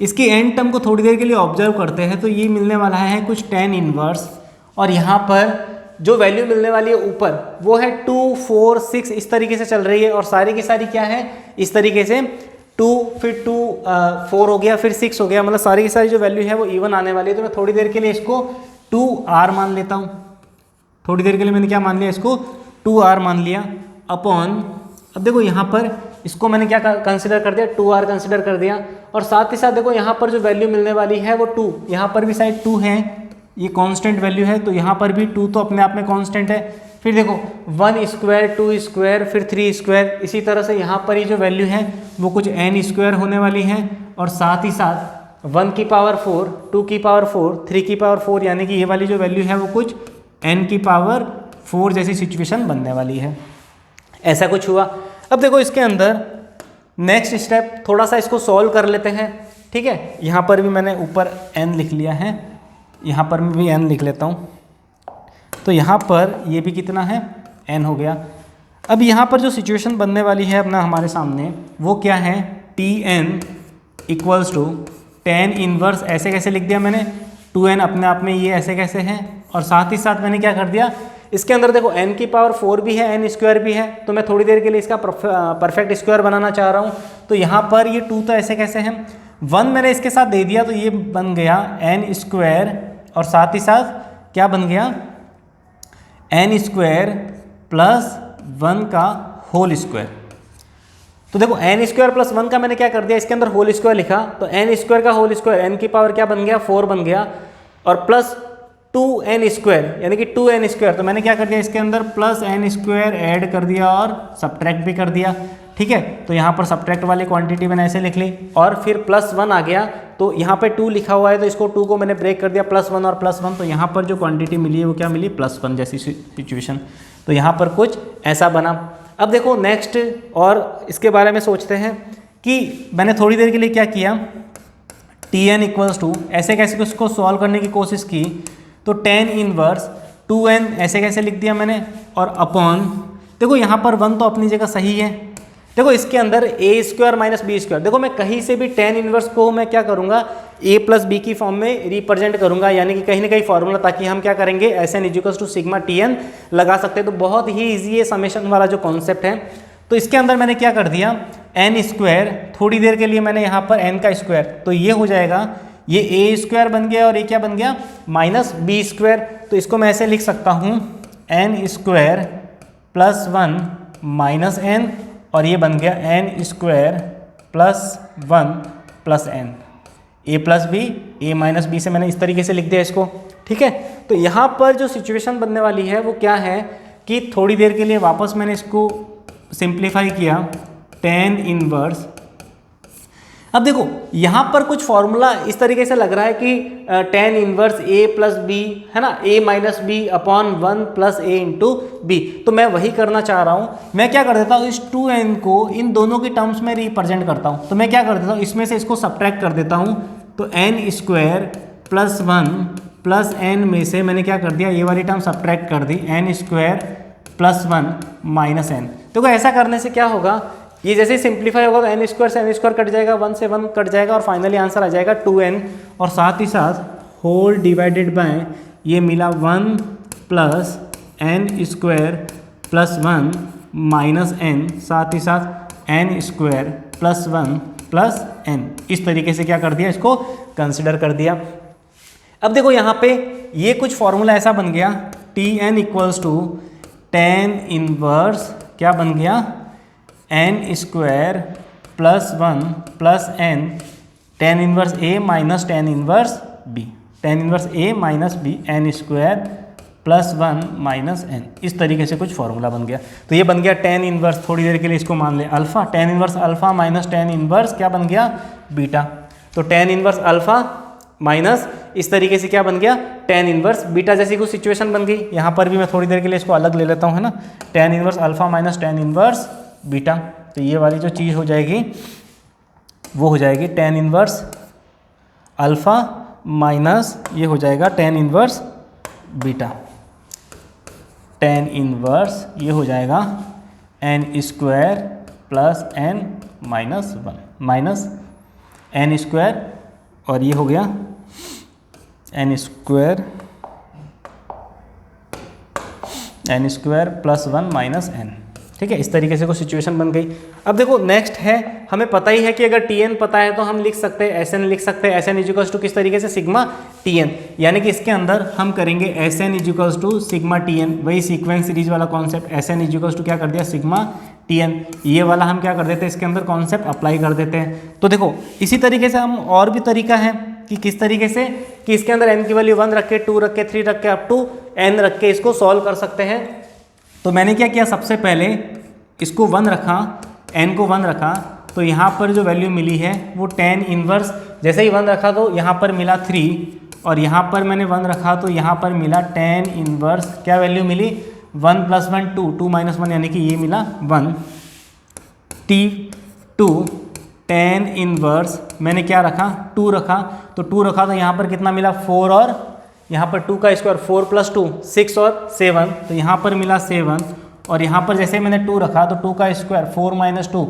इसकी n टर्म को थोड़ी देर के लिए ऑब्जर्व करते हैं तो ये मिलने वाला है कुछ tan इनवर्स, और यहाँ पर जो वैल्यू मिलने वाली है ऊपर वो है 2 4 6 इस तरीके से चल रही है, और सारी की सारी क्या है इस तरीके से 2 फिर 2 4 हो गया, फिर 6 हो गया, मतलब सारी की सारी जो वैल्यू है वो इवन आने वाली है। तो मैं थोड़ी देर के लिए इसको 2r मान लेता हूँ। थोड़ी देर के लिए मैंने क्या मान लिया, इसको 2r मान लिया अपॉन, अब देखो यहाँ पर इसको मैंने क्या कंसिडर कर दिया, 2r कंसिडर कर दिया, और साथ ही साथ देखो यहाँ पर जो वैल्यू मिलने वाली है वो 2, यहाँ पर भी शायद 2 है, ये कांस्टेंट वैल्यू है, तो यहाँ पर भी 2 तो अपने आप में कांस्टेंट है। फिर देखो 1 स्क्वायर 2 स्क्वायर फिर 3 स्क्वायर, इसी तरह से यहाँ पर ये जो वैल्यू है वो कुछ n स्क्वायर होने वाली है, और साथ ही साथ 1 की पावर 4 2 की पावर 4 3 की पावर 4, यानी कि ये वाली जो वैल्यू है वो कुछ n की पावर 4 जैसी सिचुएशन बनने वाली है। ऐसा कुछ हुआ। अब देखो इसके अंदर नेक्स्ट स्टेप थोड़ा सा इसको सॉल्व कर लेते हैं। ठीक है, यहाँ पर भी मैंने ऊपर n लिख लिया है, यहाँ पर भी n लिख लेता हूँ। तो यहाँ पर ये भी कितना है n हो गया। अब यहाँ पर जो सिचुएशन बनने वाली है अपना हमारे सामने वो क्या है, Tn = tan इनवर्स, ऐसे कैसे लिख दिया मैंने 2n अपने आप में, ये ऐसे कैसे है, और साथ ही साथ मैंने क्या कर दिया इसके अंदर देखो n की पावर 4 भी है n स्क्वायर भी है, तो मैं थोड़ी देर के लिए इसका परफेक्ट स्क्वायर बनाना चाह रहा हूँ। तो यहाँ पर ये 2 तो ऐसे कैसे है, 1 मैंने इसके साथ दे दिया तो ये बन गया n स्क्वायर, और साथ ही साथ क्या बन गया n स्क्वायर प्लस 1 का होल स्क्वायर। तो देखो एन स्क्वायर प्लस 1 का मैंने क्या कर दिया, इसके अंदर होल स्क्वायर लिखा, तो एन स्क्वायर का होल स्क्वायर एन की पावर क्या बन गया 4 बन गया, और प्लस 2n स्क्वायर यानी कि 2n स्क्वायर, तो मैंने क्या कर दिया इसके अंदर प्लस n स्क्वायर ऐड कर दिया और सब्ट्रैक्ट भी कर दिया। ठीक है, तो यहाँ पर सब्ट्रैक्ट वाली क्वांटिटी मैंने ऐसे लिख ली, और फिर प्लस 1 आ गया, तो यहाँ पे 2 लिखा हुआ है तो इसको 2 को मैंने ब्रेक कर दिया, प्लस 1 और प्लस 1, तो यहाँ पर जो क्वांटिटी मिली है वो क्या मिली +1 जैसी सिचुएशन। तो यहाँ पर कुछ ऐसा बना। अब देखो नेक्स्ट और इसके बारे में सोचते हैं कि मैंने थोड़ी देर के लिए क्या किया, Tn इक्वल्स टू ऐसे कैसे उसको सॉल्व करने की कोशिश की, तो tan इनवर्स 2n ऐसे कैसे लिख दिया मैंने, और अपॉन देखो यहाँ पर 1 तो अपनी जगह सही है, देखो इसके अंदर a square minus b square, देखो मैं कहीं से भी tan इनवर्स को मैं क्या करूँगा a प्लस बी की फॉर्म में रिप्रेजेंट करूँगा, यानी कि कहीं ना कहीं फॉर्मूला, ताकि हम क्या करेंगे Sn equals to sigma Tn लगा सकते हैं। तो बहुत ही ईजी है समेशन वाला जो कॉन्सेप्ट है। तो इसके अंदर मैंने क्या कर दिया, n स्क्वायर, थोड़ी देर के लिए मैंने यहाँ पर n का स्क्वायर, तो ये हो जाएगा, ये a स्क्वायर बन गया और ये क्या बन गया माइनस बी स्क्वायर, तो इसको मैं ऐसे लिख सकता हूँ n square plus 1 minus n, और ये बन गया n square plus 1 plus n, a plus b, a minus b से मैंने इस तरीके से लिख दिया इसको। ठीक है, तो यहाँ पर जो सिचुएशन बनने वाली है वो क्या है कि थोड़ी देर के लिए वापस मैंने इसको सिंप्लीफाई किया, tan इनवर्स। अब देखो यहाँ पर कुछ फॉर्मूला इस तरीके से लग रहा है कि tan inverse a plus b है ना, a minus b upon 1 plus a into b, तो मैं वही करना चाह रहा हूँ। मैं क्या कर देता हूँ, इस 2n को इन दोनों की टर्म्स में रिप्रेजेंट करता हूँ, तो मैं क्या कर देता हूँ, इसमें से इसको सब्ट्रैक्ट कर देता हूँ, तो n square plus 1 plus n में से मैंने क्या कर दिया, ये वाली टर्म सब्ट्रैक्ट कर दी, n square plus 1 minus n। देखो ऐसा करने से क्या होगा, ये जैसे ही सिंप्लीफाई होगा तो n स्क्वायर से n स्क्वायर कट जाएगा, 1 से 1 कट जाएगा, और फाइनली आंसर आ जाएगा 2n, और साथ ही साथ होल डिवाइडेड बाय ये मिला 1 plus n square plus 1 minus n, साथ ही साथ n square plus 1 plus n, इस तरीके से क्या कर दिया, इसको कंसिडर कर दिया। अब देखो यहाँ पे ये कुछ फॉर्मूला ऐसा बन गया, Tn equals to tan inverse क्या बन गया, n square plus 1 plus n tan inverse a minus tan inverse b, tan inverse a minus b, n square plus 1 minus n, इस तरीके से कुछ फॉर्मूला बन गया। तो ये बन गया tan इनवर्स, थोड़ी देर के लिए इसको मान ले alpha, tan inverse alpha minus tan inverse क्या बन गया बीटा, तो tan इनवर्स अल्फा माइनस इस तरीके से क्या बन गया tan इनवर्स बीटा, जैसी कुछ सिचुएशन बन गई। यहाँ पर भी मैं थोड़ी देर के लिए इसको अलग ले लेता हूँ, है ना, tan inverse alpha minus tan inverse beta, तो ये वाली जो चीज़ हो जाएगी वो हो जाएगी tan इनवर्स अल्फा माइनस ये हो जाएगा tan inverse beta, tan inverse ये हो जाएगा n square plus n minus 1 minus n square, और ये हो गया n square plus 1 minus n। ठीक है, इस तरीके से कोई सिचुएशन बन गई। अब देखो नेक्स्ट है, हमें पता ही है कि अगर Tn पता है तो हम लिख सकते हैं Sn, लिख सकते हैं Sn इजिकल्स टू किस तरीके से सिग्मा Tn, यानी कि इसके अंदर हम करेंगे Sn equals to sigma Tn, वही सीक्वेंस सीरीज वाला कॉन्सेप्ट, Sn इजिकल्स टू क्या कर दिया सिग्मा Tn, ये वाला हम क्या कर देते हैं इसके अंदर कॉन्सेप्ट अप्लाई कर देते हैं। तो देखो इसी तरीके से हम और भी तरीका है कि किस तरीके से कि इसके अंदर n की वैल्यू 1 रख के 2 रख के 3 रख के अप टू n रख के इसको सॉल्व कर सकते हैं। तो मैंने क्या किया, सबसे पहले इसको 1 रखा, n को 1 रखा, तो यहाँ पर जो वैल्यू मिली है वो tan इनवर्स, जैसे ही 1 रखा तो यहाँ पर मिला 3, और यहाँ पर मैंने 1 रखा तो यहाँ पर मिला tan इनवर्स क्या वैल्यू मिली 1 प्लस 1 2, 2 माइनस 1 यानी कि ये मिला 1, T2 tan इनवर्स मैंने क्या रखा 2 रखा, तो 2 रखा तो यहाँ पर कितना मिला 4, और यहाँ पर 2 का स्क्वायर 4 प्लस 2 6 और 7, तो यहाँ पर मिला 7, और यहाँ पर जैसे मैंने 2 रखा तो 2 का स्क्वायर 4 माइनस 2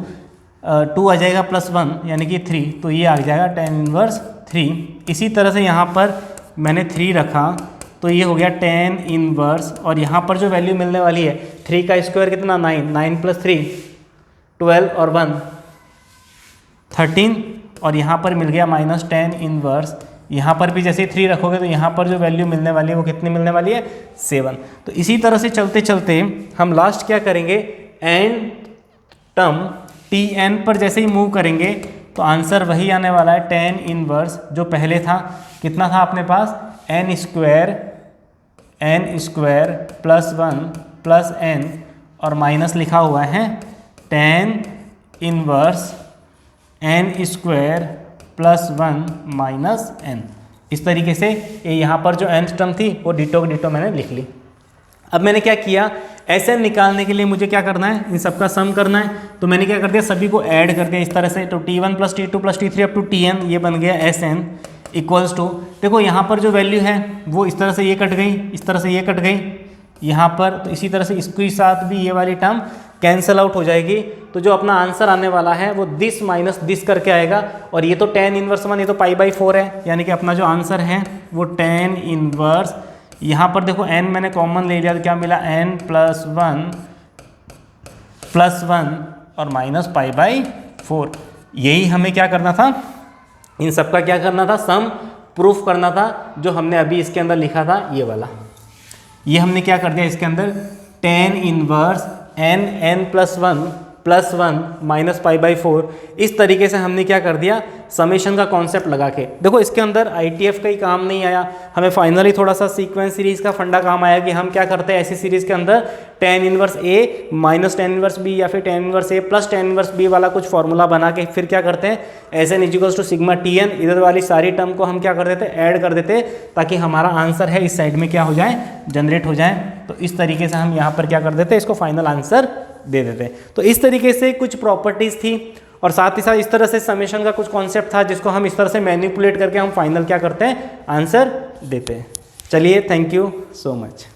2 आ जाएगा प्लस 1 यानी कि 3, तो ये आ जाएगा tan इनवर्स 3। इसी तरह से यहाँ पर मैंने 3 रखा तो ये हो गया tan इनवर्स, और यहाँ पर जो वैल्यू मिलने वाली है 3 का स्क्वायर कितना 9, 9 प्लस 3 12 और 1 13, और यहाँ पर मिल गया माइनस tan इनवर्स। यहाँ पर भी जैसे 3 रखोगे तो यहाँ पर जो वैल्यू मिलने वाली है वो कितनी मिलने वाली है 7। तो इसी तरह से चलते चलते हम लास्ट क्या करेंगे, एंड टर्म टी एन पर जैसे ही मूव करेंगे तो आंसर वही आने वाला है टेन इनवर्स जो पहले था। कितना था अपने पास, n square plus 1 plus n और माइनस लिखा हुआ है tan inverse n square plus 1 minus n. इस तरीके से ये यहाँ पर जो एन टर्म थी वो डिटो डिटो मैंने लिख ली। अब मैंने क्या किया, एस एन निकालने के लिए मुझे क्या करना है, इन सबका सम करना है। तो मैंने क्या कर दिया, सभी को ऐड कर दिया इस तरह से। तो T1 plus T2 plus T3 up to Tn, ये बन गया एस एन इक्वल्स टू, देखो यहाँ पर जो वैल्यू है वो इस तरह से ये कट गई, इस तरह से ये कट गई यहाँ पर, तो इसी तरह से इसके साथ भी ये वाली टर्म कैंसिल आउट हो जाएगी। तो जो अपना आंसर आने वाला है वो दिस माइनस दिस करके आएगा। और ये तो टेन इनवर्स 1, ये तो π/4 है, यानी कि अपना जो आंसर है वो टेन इनवर्स, यहाँ पर देखो n मैंने कॉमन ले लिया तो क्या मिला, n प्लस 1 और माइनस π/4। यही हमें क्या करना था, इन सबका क्या करना था, सम प्रूफ करना था, जो हमने अभी इसके अंदर लिखा था ये वाला। ये हमने क्या कर दिया इसके अंदर, tan inverse n plus 1 minus π/4। इस तरीके से हमने क्या कर दिया, समेशन का कॉन्सेप्ट लगा के। देखो इसके अंदर ITF का ही काम नहीं आया, हमें फाइनली थोड़ा सा सीक्वेंस सीरीज का फंडा काम आया कि हम क्या करते हैं ऐसी सीरीज के अंदर tan inverse a minus tan inverse b या फिर tan inverse a plus tan inverse b वाला कुछ फॉर्मूला बना के फिर क्या करते हैं, S N equals to sigma Tn, इधर वाली सारी टर्म को हम क्या कर देते, ऐड कर देते, ताकि हमारा आंसर है इस साइड में क्या हो जाए, जनरेट हो जाए। तो इस तरीके से हम यहाँ पर क्या कर देते, इसको फाइनल आंसर दे देते। तो इस तरीके से कुछ प्रॉपर्टीज थी और साथ ही साथ इस तरह से समेशन का कुछ कॉन्सेप्ट था जिसको हम इस तरह से मैनिपुलेट करके हम फाइनल क्या करते हैं, आंसर देते हैं। चलिए, थैंक यू सो मच।